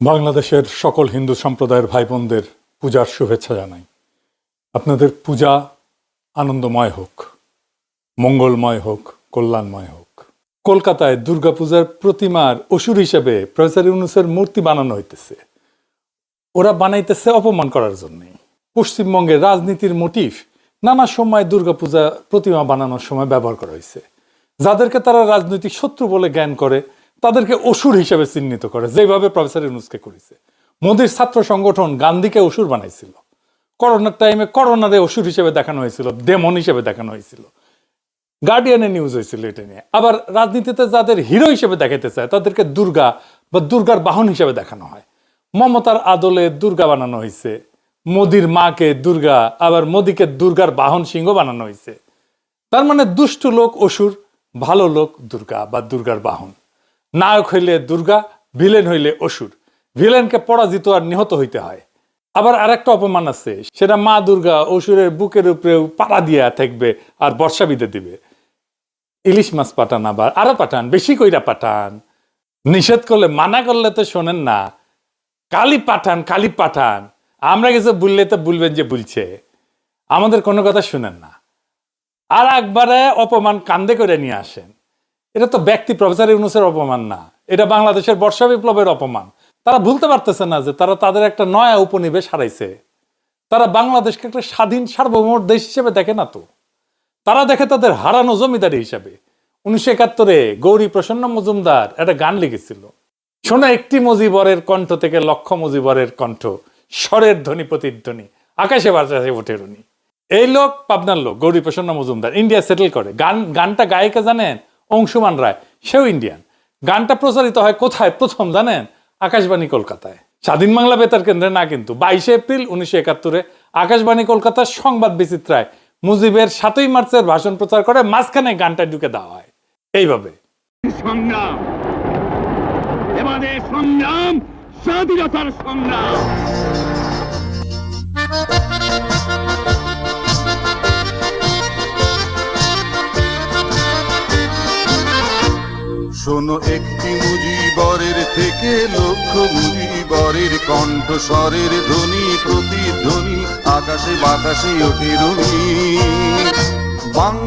বাংলাদেশের সকল হিন্দু সম্প্রদায়ের ভাই বোনদের পূজার শুভেচ্ছা জানাই। আপনাদের পূজা আনন্দময় হোক, মঙ্গলময় হোক, কল্যাণময় হোক। কলকাতায় দুর্গাপূজার প্রতিমার অসুর হিসেবে প্রফেসর ইউনূসের মূর্তি বানানো হইতেছে। ওরা বানাইতেছে অপমান করার জন্যই। পশ্চিমবঙ্গের রাজনীতির মোটিভ নানা সময় দুর্গাপূজা প্রতিমা বানানোর সময় ব্যবহার করা হয়েছে। যাদেরকে তারা রাজনৈতিক শত্রু বলে জ্ঞান করে তাদেরকে অসুর হিসেবে চিহ্নিত করে, যেভাবে প্রফেসর ইউনূসকে করেছে। মোদীর ছাত্র সংগঠন গান্ধীকে অসুর বানাইছিল। করোনার টাইমে করোনারে অসুর হিসেবে দেখানো হয়েছিল, ডেমন হিসেবে দেখানো হয়েছিল। গার্ডিয়ানে নিউজ হয়েছিল এটা নিয়ে। আবার রাজনীতিতে যাদের হিরো হিসেবে দেখাতে চায় তাদেরকে দুর্গা বা দুর্গার বাহন হিসেবে দেখানো হয়। মমতার আদলে দুর্গা বানানো হয়েছে, মোদির মাকে দুর্গা, আবার মোদীকে দুর্গার বাহন সিংহ বানানো হয়েছে। তার মানে দুষ্ট লোক অসুর, ভালো লোক দুর্গা বা দুর্গার বাহন। নায়ক হইলে দুর্গা, ভিলেন হইলে অসুর। ভিলেনকে পরাজিত আর নিহত হইতে হয়। আবার আরেকটা অপমান আছে, সেটা মা দুর্গা অসুরের বুকের উপরেও পাড়া দিয়া থাকবে আর বর্ষা বিদে দিবে। ইলিশ মাছ পাঠান, আবার আরো পাঠান, বেশি কইরা পাঠান। নিষেধ করলে, মানা করলে তো শোনেন না। কালি পাঠান, কালি পাঠান। আমরা কিছু বললে তো বলবেন যে বলছে, আমাদের কোনো কথা শুনেন না। আর একবারে অপমান কান্দে করে নিয়ে আসেন। এটা তো ব্যক্তি প্রফেসর ইউনূসের অপমান না, এটা বাংলাদেশের বর্ষা বিপ্লবের অপমান। তারা ভুলতে পারতেছে না যে তারা তাদের একটা নয়া উপনিবেশ হারাইছে। তারা বাংলাদেশকে একটা স্বাধীন সার্বভৌম দেশ হিসেবে দেখে না তো, তারা দেখে তাদের হারানো জমিদারি হিসাবে। 1971-এ গৌরী প্রসন্ন মজুমদার একটা গান লিখেছিল, শোনো একটি মুজিবরের কণ্ঠ থেকে লক্ষ মুজিবরের কণ্ঠ, স্বরের ধ্বনি প্রতিধ্বনি, আকাশে বাতাসে ওঠে রুনি। এই লোক পাবনার লোক, গৌরী প্রসন্ন মজুমদার, ইন্ডিয়া সেটেল করে। গানটা গায়িকা জানেন? অংশুমান রায়, সেও ইন্ডিয়ান। গানটা প্রচারিত হয় কোথায় প্রথম জানেন? আকাশবাণী কলকাতায়, স্বাধীন বাংলা বেতার কেন্দ্রে না কিন্তু। 22 এপ্রিল 1971-এ আকাশবাণী কলকাতার সংবাদ বিচিত্রায় মুজিবের 7ই মার্চের ভাষণ প্রচার করে, মাঝখানে গানটা ঢুকে দেওয়া হয়। এইভাবে সংগ্রাম, এবারে সংগ্রাম, স্বাধীনতার সংগ্রাম। শোনো একটি মুজিবরের থেকে লক্ষ মুজিবরের কণ্ঠ, স্বরের ধ্বনি প্রতিধ্বনি, আকাশে বাতাসে ওঠে রুনি। বাংলা